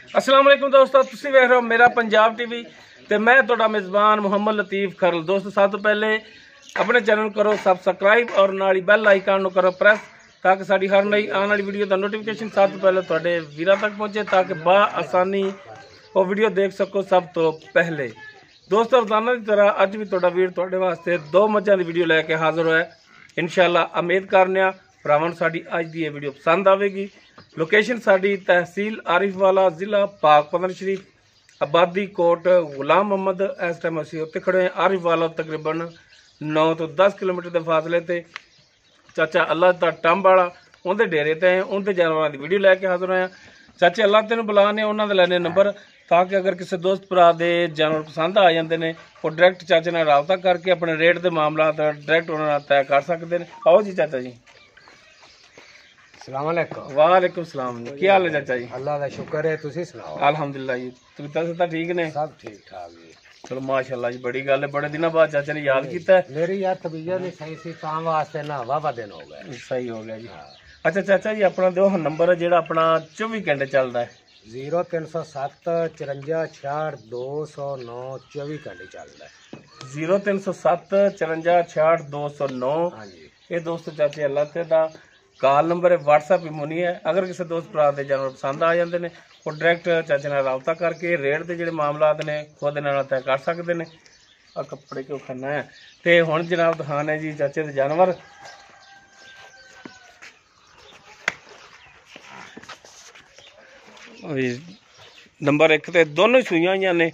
अस्सलाम वालेकुम दोस्तों, तुसी वेख रहे हो मेरा पंजाब टीवी ते मैं तुहाडा मेज़बान मुहम्मद लतीफ़ खरल। दोस्तों सब तो पहले अपने चैनल करो सब्सक्राइब और नाल बैल आइकन करो प्रेस ताकि साड़ी हर नई आने वाली वीडियो का नोटिफिकेशन सब तो पहले तुहाडे वीरां तक पहुँचे ताकि बा आसानी वो वीडियो देख सको सब तो पहले। दोस्तों रोजाना की तरह अज भी तुहाडा वीर तुहाडे वास्ते दो मझां दी वीडियो लैके हाजिर होया। इंशाअल्लाह उम्मीद करने भरावां नूं साडी अज दी वीडियो पसंद आवेगी। लोकेशन साडी तहसील आरिफवाला जिला पाक पतन शरीफ, आबादी कोट गुलाम मोहम्मद। इस टाइम असीं उत्ते खड़े हैं आरिफवाला तकरीबन 9 तो 10 किलोमीटर के फासले ते चाचा अल्लाह दा टंब वाला उनके डेरे ते उनके जानवरों की वीडियो लैके हाजिर होया। चाचे अल्लाह तेन बुलाने उन्होंने लैने नंबर ताकि अगर किसी दोस्त भरा दे जानवर पसंद आ जाते हैं वो डायरैक्ट चाचे नाल राबता करके अपने रेट के मामला डायरैक्ट उन्होंने तय कर सकते हैं। आओ जी चाचा जी। अस्सलाम वालेकुम। वालेकुम सलाम जी, की हाल है चाचा जी? अल्लाह का शुक्र है, तुसी सुनाओ? अल्हम्दुलिल्लाह जी, तुम ठीक ने? सब ठीक ठाक जी। चलो माशाल्लाह जी, बड़ी गल है, बड़े दिनों बाद चाचा ने याद किया। मेरी यार तबीयत नहीं सही सी तां वास्ते ना वावा दिन हो गए। सही हो गया जी। अच्छा चाचा जी, अपना दो नंबर है जो अपना 24 घंटे चलता है। 0307 54 66 209 24 घंटे चलता है। 0307 54 66 209। हाँ जी, ये दोस्त चाचे अल्लाह ते दा कॉल नंबर है, व्हाट्सएप इमोनी है। अगर किसी दोस्त भरा के जानवर पसंद आ जाते हैं वो डायरैक्ट चाचे नाल राबता करके रेट के जोड़े मामलात ने खुद नाल तय कर सकते हैं। आ कपड़े क्यों खाना है तो हुण जनाब दिखाने जी चाचे के जानवर। नंबर 1 ते दोनों सूइयां हुई ने,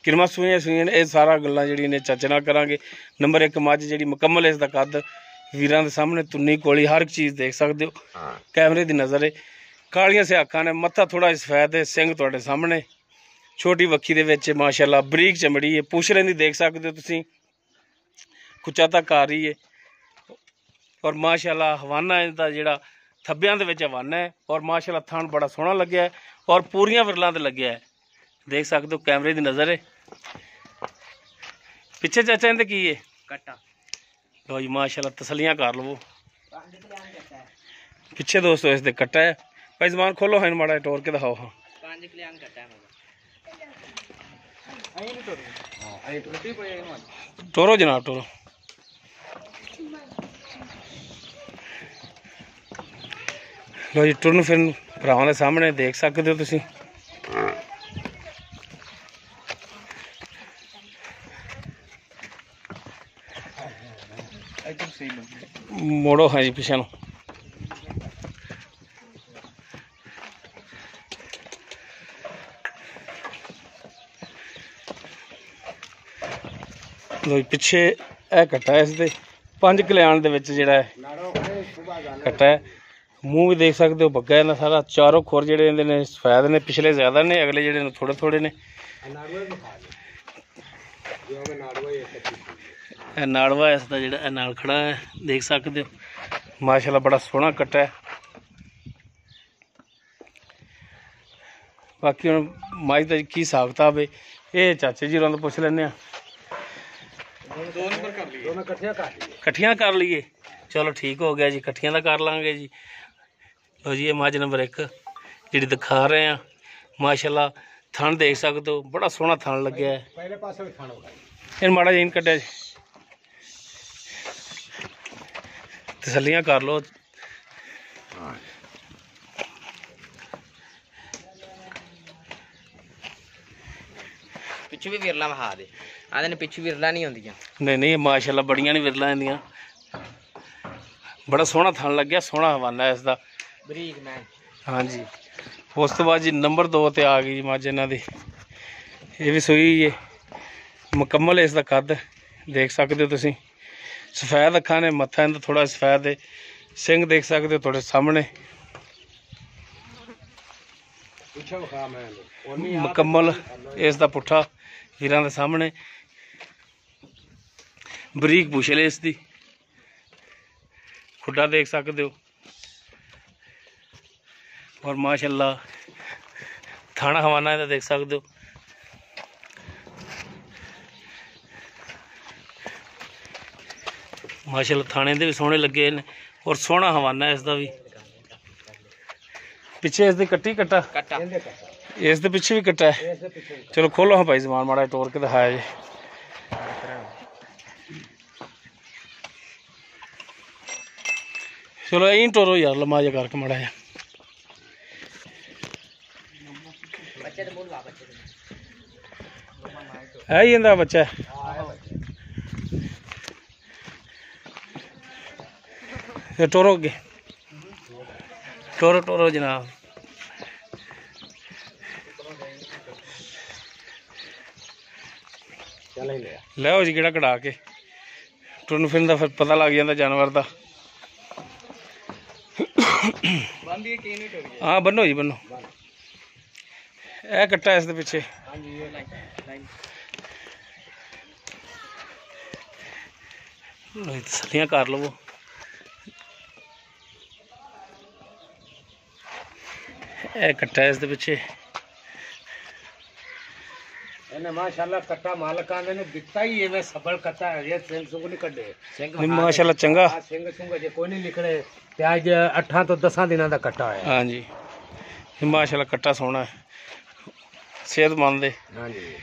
किरमा सूइयां ने। ये सारा गल्लां जिहड़ियां ने चाचे नाल करांगे। नंबर 1 मझ जिहड़ी मुकम्मल इसदा कद वीरां दे सामने तुन्नी कोली हर एक चीज़ देख सकते हो। कैमरे की नज़र है, कालियां सियाखां ने, मत्था थोड़ा सफेद है, सिंह तुहाडे सामने, छोटी वक्खी दे विच माशाअल्लाह बरीक चमड़ी है, पुछरे दी देख सकते हो तुसीं, कुचा तक आ रही है। और माशाअल्लाह हवाना इसदा जिहड़ा थब्बियां दे विच हवाना है और माशाअल्लाह थान बड़ा सोहना लग्या है और पूरियां विरलां ते लग्या है, देख सकते हो। कैमरे की नज़र है। पिछे चाचा इहदे की है कट्टा। लो जी माशाअल्लाह तसलियां कर लवो। पिछे दोस्तों इसके कट्टा है। भाई जबान खोलो है माड़ा टोर के दिखाओ। हाँ टोरो जनाब टोरो। लो जी टुरन फिर भरावां दे सामने देख सकते हो तुसीं। मोड़ो हाँ जी पिछे नो। पिछे यह कट्टा है, इसके 5 कल्याण जोड़ा है कट्टा है। मूँह भी देख सकते हो बग्गा है ना सारा। चारों खुर जोड़े ने सफेद ने, पिछले ज्यादा ने, अगले जोड़े थोड़े थोड़े ने। नाड़वा इसका जोड़ा नाल खड़ा है, देख सकते हो। माशाल्लाह बड़ा सोहना कट्टा है। बाकी हम मझ का की हिसाब किताब है ये चाचे जी होरां तो पुछ लैने। कट्ठियां कर लीए, चलो ठीक हो गया जी, कट्ठियां तो कर लांगे जी। लो जी ये मझ नंबर 1 जी दिखा रहे हैं। माशाल्लाह थन देख सकते हो, बड़ा सोहना थन लग्या है। इन माड़ा जी कट्टिया तसलियां कर लो। पिछू भी विरला वहा दे आदे पिछू विरला नहीं होंदियां। नहीं माशाल्लाह बड़ियां नहीं विरला इंदियां। बड़ा सोहना थन लग्या, सोहना हवाना है इसका बरीक मैन। हाँ जी। उस तो बाद जी नंबर 2 ते आ गई जी मझ इन्हां दी। ये भी सूई है, मुकम्मल है इसका कद, देख सकते हो तुसीं। सफेद अखां ने, मत्था इनदा थोड़ा सफेद है, सिंह देख सकते हो थोड़े सामने। मुकम्मल इसका पुट्ठा वीरां दे सामने, बरीक पुछल है इसकी, खुड्डा देख सकते हो। और माशाल्लाह थाना हवाना है देख सकते हो। माशाल्लाह थाने दे भी सोहने लगे ने और सोहना हवाना है इसका भी। ਪਿੱਛੇ ਇਸ ਦੀ ਕੱਟੀ ਕੱਟਾ, ਕੱਟਾ ਇਹਦੇ ਕੱਟਾ ਇਸ ਦੇ ਪਿੱਛੇ ਵੀ ਕੱਟਾ ਹੈ। ਇਸ ਦੇ ਪਿੱਛੇ ਚਲੋ ਖੋਲੋ ਹਾਂ ਭਾਈ ਸਮਾਨ ਮਾੜਾ ਜਿਹਾ ਤੋੜ ਕੇ ਦਿਖਾਇਆ ਜੀ। ਚਲੋ ਐਂ ਟੋਰੋ ਯਾਰ ਲੰਮਾ ਜਿਹਾ ਕਰਕੇ ਮਾੜਾ ਜਿਹਾ। ਬੱਚੇ ਦੇ ਮੁੱਲ ਲਾ ਬੱਚੇ ਦੇ ਹੈ ਹੀ ਇਹਦਾ ਬੱਚਾ। ਇਹ ਟੋਰੋ ਅੱਗੇ, ਟੋਰੋ ਟੋਰੋ ਜਨਾਬ। ਚੱਲ ਹੀ ਲਿਆ ਲਿਆਓ ਜੀ ਕਿਹੜਾ ਕਢਾ ਕੇ, ਟੁਰਨ ਫਿਰਨ ਦਾ ਫਿਰ ਪਤਾ ਲੱਗ ਜਾਂਦਾ ਜਾਨਵਰ ਦਾ। ਬੰਦੀ ਕੀ ਨਹੀਂ ਟੁਰ ਗਿਆ। ਹਾਂ ਬੰਨੋ ਜੀ ਬੰਨੋ। ਇਹ ਕੱਟਾ ਇਸ ਦੇ ਪਿੱਛੇ। ਹਾਂਜੀ ਇਹ ਲਾਈਨ ਲਓ ਜੀ, ਤਸੱਲੀਆਂ ਕਰ ਲਵੋ। ਇਹ ਕੱਟਾ ਇਸ ਦੇ ਪਿੱਛੇ। ਇਹਨੇ ਮਾਸ਼ਾਅੱਲਾ ਕੱਟਾ ਮਾਲਕਾਂ ਨੇ ਦਿੱਤਾ ਹੀ ਐਵੇਂ ਸਬਲ ਕੱਟਾ ਹੈ। ਇਹ ਸਿੰਘ ਸੁੰਗ ਨਹੀਂ ਕੱਢੇ ਸਿੰਘ ਨਹੀਂ ਮਾਸ਼ਾਅੱਲਾ ਚੰਗਾ। ਆ ਸਿੰਘ ਸੁੰਗ ਜੇ ਕੋਈ ਨਹੀਂ ਨਿਕਲੇ ਤੇ ਅੱਜ 8 ਤੋਂ 10 ਦਿਨਾਂ ਦਾ ਕੱਟਾ ਹੋਇਆ। ਹਾਂਜੀ ਇਹ ਮਾਸ਼ਾਅੱਲਾ ਕੱਟਾ ਸੋਹਣਾ ਹੈ, ਸਿਹਤਮੰਦ ਹੈ ਹਾਂਜੀ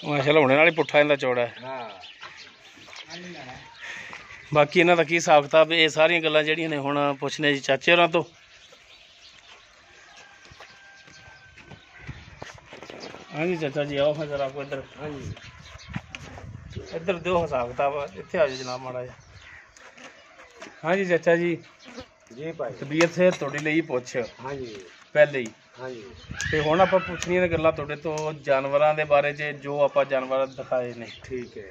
ਮਾਸ਼ਾਅੱਲਾ। ਹੁਣੇ ਨਾਲ ਹੀ ਪੁੱਠਾ ਇਹਦਾ ਚੌੜਾ ਹੈ। ਹਾਂ ਬਾਕੀ ਇਹਨਾਂ ਦਾ ਕੀ ਹਿਸਾਬ ਕਿਤਾਬ, ਇਹ ਸਾਰੀਆਂ ਗੱਲਾਂ ਜਿਹੜੀਆਂ ਨੇ ਹੁਣ ਪੁੱਛਣੇ ਜੀ ਚਾਚੇ ਹੋਰਾਂ ਤੋਂ। ਹਾਂਜੀ ਚਾਚਾ ਜੀ ਆਓ ਹਾਂ ਜਰਾ ਕੋ ਇੱਧਰ, ਹਾਂਜੀ ਇੱਧਰ ਦਿਓ ਹਿਸਾਬ ਕਿਤਾਬ। ਇੱਥੇ ਆ ਜਾਓ ਜਨਾਬ ਮਾੜਾ ਜਿਹਾ। ਹਾਂਜੀ ਚਾਚਾ ਜੀ, ਜੀ ਭਾਈ ਤਬੀਅਤ ਸਿਹਤ ਤੁਹਾਡੀ ਲਈ ਪੁੱਛ ਹਾਂਜੀ ਪਹਿਲੇ ਹੀ, ਹਾਂਜੀ ਤੇ ਹੁਣ ਆਪਾਂ ਪੁੱਛਣੀਆਂ ਨੇ ਗੱਲਾਂ ਤੁਹਾਡੇ ਤੋਂ ਜਾਨਵਰਾਂ ਦੇ ਬਾਰੇ 'ਚ, ਜੋ ਆਪਾਂ ਜਾਨਵਰ ਦਿਖਾਏ ਨੇ। ਠੀਕ ਹੈ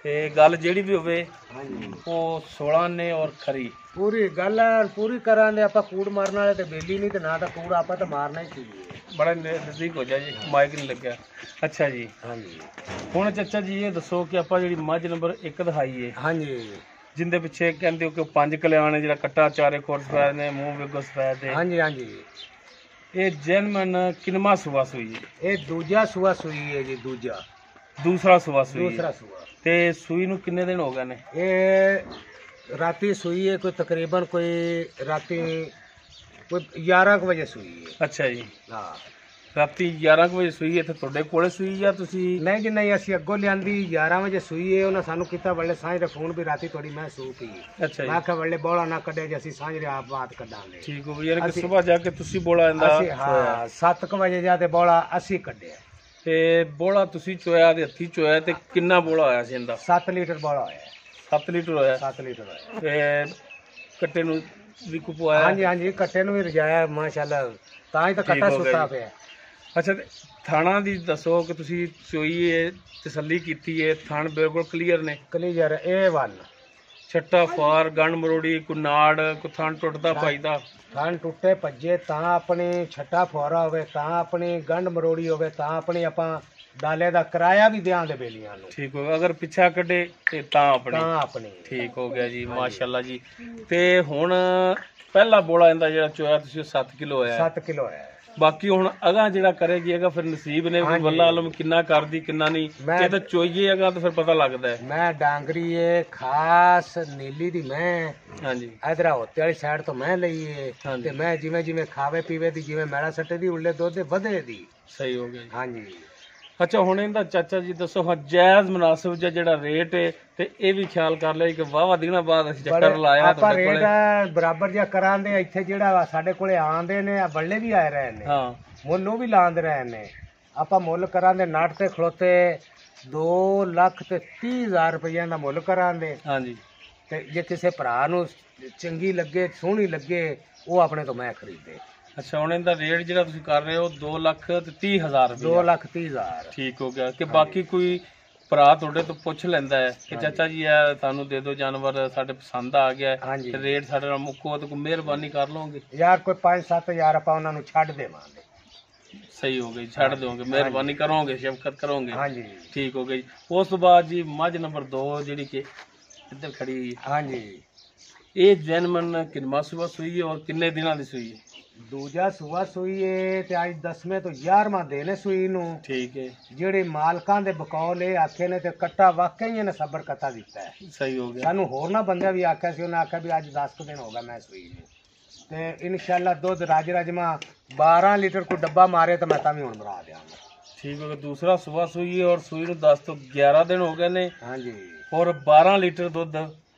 ਤੇ ਗੱਲ ਜਿਹੜੀ ਵੀ ਹੋਵੇ ਹਾਂਜੀ ਉਹ 16 ਨੇ ਔਰ ਖਰੀ। ਪੂਰੀ ਗੱਲ ਪੂਰੀ ਕਰਾਂਗੇ ਆਪਾਂ। ਕੂੜ ਮਾਰਨ ਵਾਲੇ ਤੇ ਬੇਲੀ ਨਹੀਂ ਤੇ ਨਾ ਤਾਂ ਕੂੜ ਆਪਾਂ ਤਾਂ ਮਾਰਨਾ ਹੀ ਚਾਹੀਏ। ਬੜਾ ਨਜ਼ਦੀਕ ਹੋ ਜਾ ਜੀ, ਮਾਈਕ ਨਹੀਂ ਲੱਗਿਆ। ਅੱਛਾ ਜੀ, ਹਾਂਜੀ ਹੁਣ ਚਾਚਾ ਜੀ ਇਹ ਦੱਸੋ ਕਿ ਆਪਾਂ ਜਿਹੜੀ ਮੱਝ ਨੰਬਰ 1 ਦਿਖਾਈਏ, ਹਾਂਜੀ ਜਿੰਦੇ ਪਿੱਛੇ ਕਹਿੰਦੇ ਹੋ ਕਿ 5 ਕਲਿਆਣ ਹੈ, ਜਿਹੜਾ ਕੱਟਾ ਚਾਰੇ ਖੋਰ ਸਫੈਦ ਨੇ, ਮੂੰਹ ਵੇਗੋ ਸਫੈਦ ਹੈ, ਹਾਂਜੀ ਹਾਂਜੀ ਇਹ ਜਨਮਨ ਕਿਨਮਾ ਸੁਆ ਸੂਈ ਹੈ? ਇਹ ਦੂਜਾ ਸੂਆ ਸੂਈ ਹੈ ਜੀ। ਦੂਸਰਾ ਸੁਆ ਸੂਈ ਹੈ। ਦੂਸਰਾ ਸੂਆ ਤੇ ਸੂਈ ਨੂੰ ਕਿੰਨੇ ਦਿਨ ਹੋ ਗਏ ਨੇ? ਇਹ ਰਾਤੀ ਸੂਈ ਹੈ ਕੋਈ ਤਕਰੀਬਨ ਕੋਈ ਰਾਤੀ ਕੋਈ 11 ਵਜੇ ਸੂਈ ਹੈ। ਅੱਛਾ ਜੀ, ਹਾਂ ਰਾਤੀ 11 ਵਜੇ ਸੂਈ ਹੈ। ਤੇ ਤੁਹਾਡੇ ਕੋਲੇ ਸੂਈ ਜਾਂ ਤੁਸੀਂ? ਨਹੀਂ ਜੀ ਨਹੀਂ, ਅਸੀਂ ਅੱਗੋਂ ਲਿਆਂਦੀ 11 ਵਜੇ ਸੂਈ ਹੈ। ਉਹਨਾਂ ਸਾਨੂੰ ਕੀਤਾ ਵੱਲੇ ਸਾਂਝ ਦਾ ਫੋਨ ਵੀ ਰਾਤੀ ਤੁਹਾਡੀ ਮੈਂ ਸੂ ਪੀ। ਅੱਛਾ ਜੀ, ਮੈਂ ਕਿਹਾ ਵੱਲੇ ਬੋਲਾ ਨਾ ਕੱਢੇ ਜੇ ਅਸੀਂ ਸਾਂਝ ਦੇ ਆਪ ਬਾਤ ਕੱਢਾਂਗੇ। ਠੀਕ ਹੋ ਗਿਆ। ਯਾਨੀ ਕਿ ਸਵੇਰ ਜਾ ਕੇ ਤੁਸੀਂ ਬੋਲਾ ਇਹਦਾ ਅਸੀਂ ਹਾਂ 7 ਵਜੇ ਜਾ ਤੇ ਬੋਲਾ ਅਸੀਂ ਕੱਢਿਆ। ਤੇ ਬੋਲਾ ਤੁਸੀਂ ਚੋਇਆ ਦੇ ਹੱਥੀ ਚੋਇਆ, ਤੇ ਕਿੰਨਾ ਬੋਲਾ ਹੋਇਆ ਸੀ ਇਹਦਾ? 7 ਲੀਟਰ ਬੋਲਾ ਹੋਇਆ। 7 ਲੀਟਰ ਹੋਇਆ। 7 ਲੀਟਰ ਹੋਇਆ। ਤੇ ਕੱਟੇ ਨੂੰ ਵੀ ਕੁਪਵਾਇਆ? ਹਾਂਜੀ ਹਾਂਜੀ ਕੱਟੇ ਨੂੰ ਵੀ ਰਜਾਇਆ ਮਾਸ਼ਾਅੱਲਾ, ਤਾਂ ਹੀ ਤਾਂ ਠੀਕ ਕੱਟਾ ਹੋ ਗਿਆ ਸੁੱਤਾ ਜੀ। ਪਿਆ। ਅੱਛਾ, ਤੇ ਥਾਣਾ ਦੀ ਦੱਸੋ ਕਿ ਤੁਸੀਂ ਚੋਈ ਹੈ, ਤਸੱਲੀ ਕੀਤੀ ਹੈ, ਥਣ ਬਿਲਕੁਲ ਕਲੀਅਰ ਨੇ? ਕਲੀਅਰ ਇਹ ਵਨ ਛੱਟਾ ਫਾਰ ਗੰਢ ਮਰੋੜੀ ਕੋਈ ਨਾੜ ਕੋਈ ਥਣ ਟੁੱਟਦਾ ਭਾਈ ਦਾ? ਥਣ ਟੁੱਟੇ ਭੱਜੇ ਤਾਂ ਆਪਣੀ ਛੱਟਾ ਫੁਆਰਾ ਹੋਵੇ, ਤਾਂ ਆਪਣੀ ਗੰਢ ਮਰੋੜੀ ਹੋਵੇ, ਤਾਂ ਆਪਣੀ ਆਪਾਂ ਡਾਲੇ ਦਾ ਕਿਰਾਇਆ ਵੀ ਦਿਆਂਗੇ ਬੇਲੀਆਂ ਨੂੰ। ਠੀਕ ਹੋ ਗਿਆ। ਅਗਰ ਪਿੱਛਾ ਕੱਢੇ ਤੇ ਤਾਂ ਆਪਣੀ? ਤਾਂ ਆਪਣੀ। ਠੀਕ ਹੋ ਗਿਆ ਜੀ, ਮਾਸ਼ਾਅੱਲਾ ਜੀ। ਤੇ ਹੁਣ ਪਹਿਲਾ ਬੋਲਾ ਇਹਦਾ ਜਿਹੜਾ ਚੋਇਆ ਤੁਸੀਂ 7 ਕਿਲੋ ਹੋਇਆ। 7 ਕਿਲੋ ਹੈ। ਬਾਕੀ ਹੁਣ ਅਗਾ ਜਿਹੜਾ ਕਰੇਗੀ ਅਗਾ ਫਿਰ ਨਸੀਬ ਨੇ ਵੀ ਵੱਲਾ ਆਲਮ ਕਿੰਨਾ ਕਰਦੀ ਕਿੰਨਾ ਨਹੀਂ, ਇਹ ਤਾਂ ਚੋਈਏ ਅਗਾ ਤਾਂ ਫਿਰ ਪਤਾ ਲੱਗਦਾ ਹੈ। ਮੈਂ ਡਾਂਗਰੀ ਏ ਖਾਸ ਨੀਲੀ ਦੀ ਮੈਂ ਹਾਂਜੀ, ਇਧਰ ਹੋਤੇ ਵਾਲੀ ਸਾਈਡ ਤੋਂ ਮੈਂ ਲਈਏ ਹਾਂਜੀ। ਤੇ ਮੈਂ ਜਿਵੇਂ ਜਿਵੇਂ ਖਾਵੇ ਪੀਵੇ ਦੀ, ਜਿਵੇਂ ਮੈਲਾ ਸੱਟੇ ਦੀ, ਉਲੇ ਦੁੱਧ ਦੇ ਵਧੇ ਦੀ। ਸਹੀ ਹੋ ਗਿਆ ਜੀ। ਹਾਂਜੀ ਅੱਛਾ, ਹੁਣ ਇਹਦਾ ਚਾਚਾ ਜੀ ਦੱਸੋ ਹਾਂ ਜਾਇਜ਼ ਮੁਨਾਸਿਬ ਜਿਹਾ ਜਿਹੜਾ ਰੇਟ ਹੈ, ਤੇ ਇਹ ਵੀ ਖਿਆਲ ਕਰ ਲਿਆ ਕਿ ਵਾਵਾ ਦਿਨਾਂ ਬਾਅਦ ਅਸੀਂ ਚੱਕਰ ਲਾਇਆ ਆਪਾਂ ਤੁਹਾਡੇ ਰੇਟ ਕੋਲੇ। ਬਰਾਬਰ ਜਿਹਾ ਕਰਾਂਦੇ। ਇੱਥੇ ਜਿਹੜਾ ਵਾ ਸਾਡੇ ਕੋਲੇ ਆਂਦੇ ਨੇ ਬੱਲੇ ਵੀ ਆਏ ਰਹੇ ਨੇ, ਹਾਂ, ਮੁੱਲ ਉਹ ਵੀ ਲਾਉਂਦੇ ਰਹੇ ਨੇ। ਆਪਾਂ ਮੁੱਲ ਕਰਾਂਦੇ ਨਟ ਤੇ ਖਲੋਤੇ 2,30,000 ਰੁਪਈਆ ਦਾ ਮੁੱਲ ਕਰਾਂਦੇ। ਹਾਂਜੀ, ਤੇ ਜੇ ਕਿਸੇ ਭਰਾ ਨੂੰ ਚੰਗੀ ਲੱਗੇ ਸੋਹਣੀ ਲੱਗੇ ਉਹ ਆਪਣੇ ਤੋਂ ਮੈਂ ਖਰੀਦੇ। ਅੱਛਾ, ਹੁਣ ਇਹਦਾ ਰੇਟ ਜਿਹੜਾ ਤੁਸੀਂ ਕਰ ਰਹੇ ਹੋ 2,30,000 ਰੁਪਏ? 2,30,000। ਠੀਕ ਹੋ ਗਿਆ। ਕਿ ਬਾਕੀ ਕੋਈ ਭਰਾ ਤੁਹਾਡੇ ਤੋਂ ਪੁੱਛ ਲੈਂਦਾ ਹੈ ਕਿ ਚਾਚਾ ਜੀ ਇਹ ਤੁਹਾਨੂੰ ਦੇ ਦਿਓ ਜਾਨਵਰ, ਸਾਡੇ ਪਸੰਦ ਆ ਗਿਆ ਹੈ, ਹਾਂਜੀ ਤੇ ਰੇਟ ਸਾਡੇ ਨਾਲ ਮੁੱਕੋ ਤਾਂ ਕੋਈ ਮਿਹਰਬਾਨੀ ਕਰ ਲਓਗੇ? ਯਾਰ ਕੋਈ 5-7,000 ਆਪਾਂ ਉਹਨਾਂ ਨੂੰ ਛੱਡ ਦੇਵਾਂਗੇ। ਸਹੀ ਹੋ ਗਈ, ਛੱਡ ਦਿਓਗੇ, ਮਿਹਰਬਾਨੀ ਕਰੋਗੇ, ਸ਼ਫਕਤ ਕਰੋਗੇ? ਹਾਂਜੀ ਠੀਕ ਹੋ ਗਈ। ਉਸ ਤੋਂ ਬਾਅਦ ਜੀ ਮੱਝ ਨੰਬਰ 2 ਜਿਹੜੀ ਕਿ ਇੱਧਰ ਖੜੀ, ਹਾਂਜੀ ਇਹ ਜੈਨਮਨ ਕਿੰਨਾ ਸੂਆ ਸੂਈ ਹੈ ਔਰ ਕਿੰਨੇ ਦਿਨਾਂ ਦੀ ਸੂਈ ਹੈ? ਦੂਜਾ ਸੂਆ ਸੂਈ ਏ ਤੇ ਅੱਜ 10ਵੇਂ ਤੋਂ 11ਵਾਂ ਦਿਨ ਸੂਈ ਨੂੰ। ਠੀਕ ਹੈ, ਜਿਹੜੇ ਮਾਲਕਾਂ ਦੇ ਬਕੌਲ ਇਹ ਆਖੇ ਨੇ ਤੇ ਕੱਟਾ ਵਾਕਈ ਇਹਨੇ ਸਬਰ ਕੱਟਾ ਦਿੱਤਾ ਹੈ। ਸਹੀ ਹੋ ਗਿਆ। ਸਾਨੂੰ ਹੋਰ ਨਾ ਬੰਦਿਆਂ ਵੀ ਆਖਿਆ ਸੀ, ਉਹਨੇ ਆਖਿਆ ਵੀ ਅੱਜ 10 ਦਿਨ ਹੋ ਗਿਆ ਮੈਂ ਸੂਈ ਨੂੰ। ਤੇ ਇਨਸ਼ਾਅੱਲਾ ਦੁੱਧ ਰਾਜਮਾ 12 ਲੀਟਰ ਕੋਈ ਡੱਬਾ ਮਾਰੇ ਤਾਂ ਮੈਂ ਤਾਂ ਵੀ ਹੁਣ ਮਰਾ ਦਿਆਂਗਾ। ਠੀਕ ਹੋ ਗਿਆ। ਦੂਸਰਾ ਸੁਬਹ ਸੂਈ ਹੈ ਔਰ ਸੂਈ ਨੂੰ 10 ਤੋਂ 11 ਦਿਨ ਹੋ ਗਏ ਨੇ ਹਾਂਜੀ ਔਰ 12 ਲੀਟਰ ਦੁੱਧ।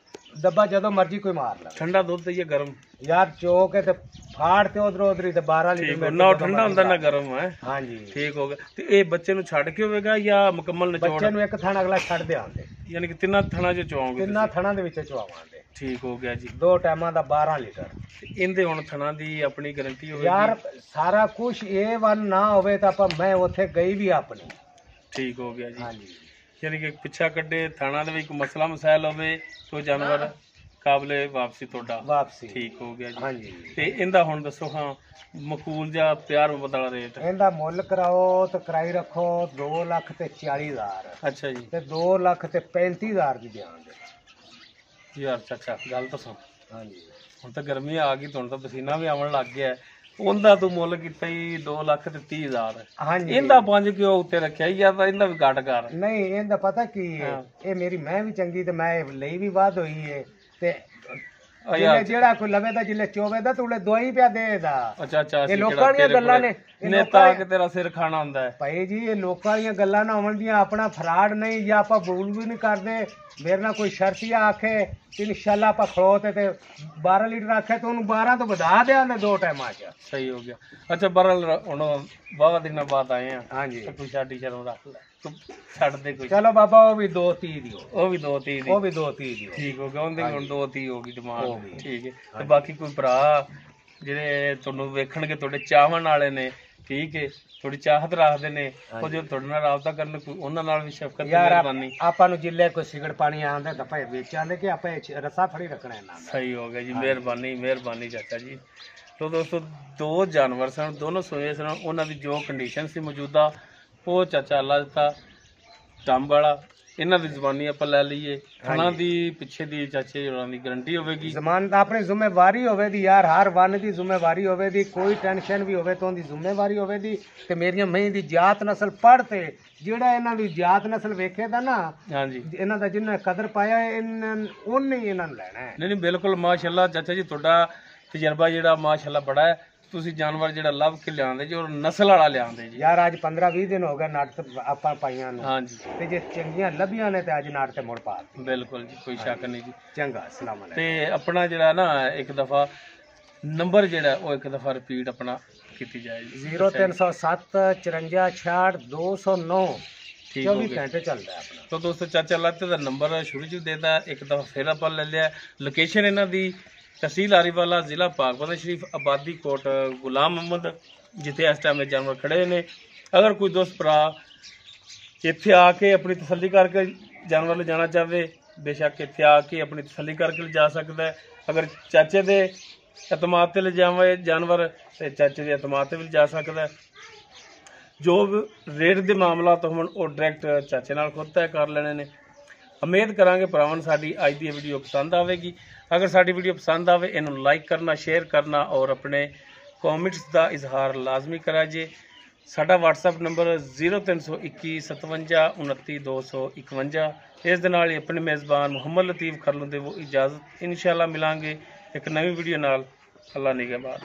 ਡੱਬਾ ਜਦੋਂ ਮਰਜੀ ਕੋਈ ਮਾਰ ਲੈ ਠੰਡਾ ਦੁੱਧ ਹੈ ਜਾਂ ਗਰਮ? ਯਾਰ ਚੋਕ ਹੈ ਤੇ ਫਾੜ ਤੇ ਉਧਰ ਹੀ ਤੇ 12 ਲੀਟਰ ਠੀਕ ਹੋ, ਨਾ ਉਹ ਠੰਡਾ ਹੁੰਦਾ ਨਾ ਗਰਮ ਹੈ। ਹਾਂਜੀ ਠੀਕ ਹੋ ਗਿਆ। ਤੇ ਇਹ ਬੱਚੇ ਨੂੰ ਛੱਡ ਕੇ ਹੋਵੇਗਾ ਜਾਂ ਮੁਕੰਮਲ ਨਿਚੋੜ? ਬੱਚੇ ਨੂੰ ਇੱਕ ਥਣ ਅਗਲਾ ਛੱਡ ਦਿਆਂਗੇ, ਯਾਨੀ ਕਿ ਤਿੰਨਾਂ ਥਣਾਂ 'ਚ ਚੋਵਾਂਗੇ? ਤਿੰਨਾਂ ਥਣਾਂ ਦੇ ਵਿੱਚ ਚਵਾਵਾਂਗੇ। ਠੀਕ ਹੋ ਗਿਆ ਜੀ। 2 ਟਾਈਮਾਂ ਦਾ 12 ਲੀਟਰ। ਤੇ ਇਹਦੇ ਹੁਣ ਥਣਾਂ ਦੀ ਆਪਣੀ ਗਾਰੰਟੀ ਹੋਵੇਗੀ? ਯਾਰ ਸਾਰਾ ਕੁਝ A1 ਨਾ ਹੋਵੇ ਤਾਂ ਆਪਾਂ ਮੈਂ ਉੱਥੇ ਗਈ ਵੀ ਆਪਣੀ। ਠੀਕ ਹੋ ਗਿਆ ਜੀ। ਹਾਂਜੀ ਯਾਨੀ ਕਿ ਪਿੱਛਾ ਕੱਢੇ ਥਾਣਾ ਦੇ ਵਿੱਚ ਕੋਈ ਮਸਲਾ ਮਸਾਇਲ ਹੋਵੇ ਕੋਈ ਜਾਨਵਰ ਕਾਬਲੇ ਵਾਪਸੀ ਤੁਹਾਡਾ ਵਾਪਸੀ। ਠੀਕ ਹੋ ਗਿਆ ਜੀ। ਹਾਂਜੀ ਤੇ ਇਹਦਾ ਹੁਣ ਦੱਸੋ ਹਾਂ ਮਕੂਲ ਜਾਂ ਪਿਆਰ ਮੁਹੱਬਤ ਵਾਲਾ ਰੇਟ? ਇਹਦਾ ਮੁੱਲ ਕਰਾਓ ਤੇ ਕਿਰਾਈ ਰੱਖੋ 2 ਲੱਖ ਤੇ 40,000 ਅੱਛਾ ਜੀ। ਤੇ 2 ਲੱਖ ਤੇ 35,000 ਦੀ ਦਿਆਂਗੇ। ਯਾਰ ਚਾਚਾ ਗੱਲ ਤਾਂ ਸੁਣ, ਹਾਂਜੀ ਹੁਣ ਤਾਂ ਗਰਮੀ ਆ ਗਈ, ਤੁਹਾਨੂੰ ਤਾਂ ਪਸੀਨਾ ਵੀ ਆਉਣ ਲੱਗ ਗਿਆ। ਉਹਦਾ ਤੂੰ ਮੁੱਲ ਕੀਤਾ ਹੀ 2 ਲੱਖ ਤੇ 30,000। ਹਾਂਜੀ ਇਹਦਾ 5 ਕਿਉਂ ਉੱਤੇ ਰੱਖਿਆ ਜਾਂ ਤਾਂ ਇਹਦਾ ਵੀ ਘੱਟ ਕਰ? ਨਹੀਂ ਇਹਦਾ ਪਤਾ ਕੀ ਹੈ, ਹਾਂ। ਇਹ ਮੇਰੀ ਮੈਂ ਵੀ ਚੰਗੀ ਤੇ ਮੈਂ ਲਈ ਵੀ ਵੱਧ ਹੋਈ ਹੈ ਤੇ ਆ ਯਾਰ ਜਿਹੜਾ ਕੋਈ ਲਵੇ ਦਾ ਜਿਲੇ ਚੋਵੇ ਦਾ ਤੂੰ ਦੋਈ ਪਿਆ ਦੇਦਾ। ਅੱਛਾ ਅੱਛਾ। ਇਹ ਲੋਕਾਂ ਦੀਆਂ ਗੱਲਾਂ ਨੇ, ਇਹ ਨੇਤਾ ਕਿ ਤੇਰਾ ਸਿਰ ਖਾਣਾ ਹੁੰਦਾ ਹੈ। ਭਾਈ ਜੀ ਇਹ ਲੋਕਾਂ ਦੀਆਂ ਗੱਲਾਂ ਨਾ ਹੋਣ ਦੀਆਂ, ਆਪਣਾ ਫਰਾਡ ਨਹੀਂ ਜਾਂ ਆਪਾਂ ਬੋਲ ਵੀ ਨਹੀਂ ਕਰਦੇ। ਮੇਰੇ ਨਾਲ ਕੋਈ ਸ਼ਰਤੀਆ ਆਖੇ ਇਨਸ਼ਾਅੱਲਾ ਆਪਾਂ ਖਲੋਤੇ ਤੇ 12 ਲੀਟਰ ਆਖੇ ਤੇ ਉਹਨੂੰ 12 ਤੋਂ ਵਧਾ ਦਿਆਂਗੇ 2 ਟਾਈਮਾਂ 'ਚ। ਸਹੀ ਹੋ ਗਿਆ। ਅੱਛਾ ਬਰਲ ਹੁਣ ਵਾਹਵਾ ਦਿਨਾਂ ਬਾਅਦ ਆਏ ਆ ਹਾਂਜੀ ਤੇ ਕੋਈ ਸਾਡੀ ਸ਼ਰਮ ਰੱਖ ਲੈ, ਤੂੰ ਛੱਡ ਦੇ ਕੋਈ। ਚਲੋ ਬਾਬਾ ਉਹ ਵੀ 230 ਦਿਓ, ਉਹ ਵੀ 2-3 ਦੀ। ਉਹ ਵੀ 230 ਦਿਓ। ਠੀਕ ਹੋ ਗਿਆ। ਉਹਦੀ ਹੁਣ 2-3 ਹੋ ਗਈ ਹੋ ਡਿਮਾਂਡ। ਗਈ। ਠੀਕ ਹੈ। ਤੇ ਬਾਕੀ ਕੋਈ ਭਰਾ ਜਿਹੜੇ ਤੁਹਾਨੂੰ ਵੇਖਣਗੇ ਤੁਹਾਡੇ ਚਾਹਣ ਵਾਲੇ ਨੇ, ਠੀਕ ਹੈ, ਥੋੜੀ ਚਾਹਤ ਰੱਖਦੇ ਨੇ, ਉਹ ਜੋ ਤੁਹਾਡੇ ਨਾਲ ਰਾਬਤਾ ਕਰਨ ਕੋਈ ਉਹਨਾਂ ਨਾਲ ਵੀ ਸ਼ਫਕਤ ਤੇ ਯਾਰ ਮਿਹਰਬਾਨੀ। ਆਪਾਂ ਨੂੰ ਜਿੱਲੇ ਕੋਈ ਸਿਗਰਟ ਪਾਣੀ ਆਉਂਦਾ ਤਾਂ ਭਾਈ ਵੇਚਾਂਦੇ ਕਿ ਆਪਾਂ ਰਸਾ ਫੜੀ ਰੱਖਣਾ ਇਹਨਾਂ ਦਾ। ਸਹੀ ਹੋ ਗਿਆ ਜੀ। ਮਿਹਰਬਾਨੀ ਮਿਹਰਬਾਨੀ ਚਾਚਾ ਜੀ। ਤੋ ਦੋਸਤੋ 2 ਜਾਨਵਰ ਸਨ, ਦੋਨੋਂ ਸੋਏ ਸਨ। ਉਹਨਾਂ ਦੀ ਜੋ ਕੰਡੀਸ਼ਨ ਸੀ ਮੌਜੂਦਾ ਉਹ ਚਾਚਾ ਅੱਲਾ ਦਿੱਤਾ ਟੰਬ ਵਾਲਾ। ਇਹਨਾਂ ਦੀ ਜ਼ਬਾਨੀ ਆਪਾਂ ਲੈ ਲਈਏ, ਉਹਨਾਂ ਦੀ ਪਿੱਛੇ ਦੀ ਚਾਚੇ ਉਹਨਾਂ ਦੀ ਗਾਰੰਟੀ ਹੋਵੇਗੀ। ਜ਼ਮਾਨ ਦਾ ਆਪਣੀ ਜ਼ਿੰਮੇਵਾਰੀ ਹੋਵੇ ਦੀ ਯਾਰ, ਹਰ ਵਨ ਦੀ ਜ਼ਿੰਮੇਵਾਰੀ ਹੋਵੇ ਦੀ, ਕੋਈ ਟੈਨਸ਼ਨ ਵੀ ਹੋਵੇ ਤਾਂ ਉਹਦੀ ਜ਼ਿੰਮੇਵਾਰੀ ਹੋਵੇ ਦੀ। ਤੇ ਮੇਰੀਆਂ ਮਹੀਂ ਦੀ ਜਾਤ ਨਸਲ ਪੜ੍ਹ ਤੇ ਜਿਹੜਾ ਇਹਨਾਂ ਦੀ ਜਾਤ ਨਸਲ ਵੇਖੇ ਦਾ ਨਾ, ਹਾਂਜੀ ਇਹਨਾਂ ਦਾ ਜਿੰਨਾ ਕਦਰ ਪਾਇਆ ਉਹਨੇ ਹੀ ਇਹਨਾਂ ਨੂੰ ਲੈਣਾ ਹੈ। ਨਹੀਂ ਨਹੀਂ ਬਿਲਕੁਲ ਮਾਸ਼ਾਅੱਲਾ ਚਾਚਾ ਜੀ, ਤੁਹਾਡਾ ਤਜਰਬਾ ਜਿਹੜਾ ਮਾਸ਼ਾਅੱਲਾ ਬੜਾ ਹੈ। ਤੁਸੀਂ ਜਾਨਵਰ ਜਿਹੜਾ ਲੱਭ ਕੇ ਲਿਆਉਂਦੇ ਜੀ ਔਰ ਨਸਲ ਵਾਲਾ ਲਿਆਉਂਦੇ ਜੀ। ਯਾਰ ਅੱਜ 15-20 ਦਿਨ ਹੋ ਗਏ ਨੱਟ ਆਪਾਂ ਪਾਈਆਂ ਨੂੰ, ਹਾਂਜੀ ਤੇ ਜੇ ਚੰਗੀਆਂ ਲੱਭੀਆਂ ਨੇ ਤੇ ਅੱਜ ਨੱਟ ਤੇ ਮੁੜ ਪਾ ਦਿੱਤੀ। ਬਿਲਕੁਲ ਜੀ, ਕੋਈ ਸ਼ੱਕ ਨਹੀਂ ਜੀ। ਚੰਗਾ ਅਸਲਾਮ ਅਲੈਕੁਮ। ਤੇ ਆਪਣਾ ਜਿਹੜਾ ਨਾ ਇੱਕ ਦਫਾ ਨੰਬਰ ਜਿਹੜਾ ਉਹ ਇੱਕ ਦਫਾ ਰਿਪੀਟ ਆਪਣਾ ਕੀਤੀ ਜਾਏ ਜੀ। 0307 54 66 209 ਠੀਕ ਹੋ 24 ਗਿਆ। ਘੰਟੇ ਚੱਲਦਾ ਹੈ ਆਪਣਾ। ਤਾਂ ਦੋਸਤੋ ਚਾਚਾ ਲਾਤੇ ਦਾ ਨੰਬਰ ਸ਼ੁਰੂ ਚ ਦੇਦਾ, ਇੱਕ ਦਫਾ ਫਿਰ ਆਪਾਂ ਲੈ ਲਿਆ। ਲੋਕੇਸ਼ਨ ਇਹਨਾਂ ਦੀ ਤਹਿਸੀਲ ਆਰੀਵਾਲਾ, ਜ਼ਿਲ੍ਹਾ ਪਾਕਪਤਨ ਸ਼ਰੀਫ, ਆਬਾਦੀ ਕੋਟ ਗੁਲਾਮ ਮੁਹੰਮਦ, ਜਿੱਥੇ ਇਸ ਟਾਈਮ ਇਹ ਜਾਨਵਰ ਖੜੇ ਨੇ। ਅਗਰ ਕੋਈ ਦੋਸਤ ਭਰਾ ਇੱਥੇ ਆ ਕੇ ਆਪਣੀ ਤਸੱਲੀ ਕਰਕੇ ਜਾਨਵਰ ਲਿਜਾਣਾ ਚਾਹਵੇ, ਬੇਸ਼ੱਕ ਇੱਥੇ ਆ ਕੇ ਆਪਣੀ ਤਸੱਲੀ ਕਰਕੇ ਲਿਜਾ ਸਕਦਾ ਹੈ। ਅਗਰ ਚਾਚੇ ਦੇ ਇਤਮਾਦ ਤੇ ਲਿਜਾਵੇ ਜਾਨਵਰ ਤੇ ਚਾਚੇ ਦੇ ਇਤਮਾਦ ਤੇ ਵੀ ਲਿਜਾ ਸਕਦਾ ਹੈ। ਜੋ ਰੇਟ ਦੇ ਮਾਮਲਾ ਤੋਂ ਹੁਣ ਉਹ ਡਾਇਰੈਕਟ ਚਾਚੇ ਨਾਲ ਖੁਦ ਤੈਅ ਕਰ ਲੈਣੇ ਨੇ। ਉਮੀਦ ਕਰਾਂਗੇ ਭਰਾਵਾਂ ਨੂੰ ਸਾਡੀ ਅੱਜ ਦੀ ਵੀਡੀਓ ਪਸੰਦ ਆਵੇਗੀ। ਅਗਰ ਸਾਡੀ ਵੀਡੀਓ ਪਸੰਦ ਆਵੇ ਇਹਨੂੰ ਲਾਈਕ ਕਰਨਾ, ਸ਼ੇਅਰ ਕਰਨਾ ਔਰ ਆਪਣੇ ਕਮੈਂਟਸ ਦਾ ਇਜ਼ਹਾਰ ਲਾਜ਼ਮੀ ਕਰਾ ਜੇ। ਸਾਡਾ WhatsApp ਨੰਬਰ 0321 57 29 251। ਇਸ ਦੇ ਨਾਲ ਹੀ ਆਪਣੇ ਮੇਜ਼ਬਾਨ ਮੁਹੰਮਦ ਲਤੀਫ ਖਰਲੂ ਦੇ ਉਹ ਇਜਾਜ਼ਤ। ਇਨਸ਼ਾਅੱਲਾ ਮਿਲਾਂਗੇ ਇੱਕ ਨਵੀਂ ਵੀਡੀਓ ਨਾਲ। ਅੱਲਾ ਨਿਗਹਬਾਨ।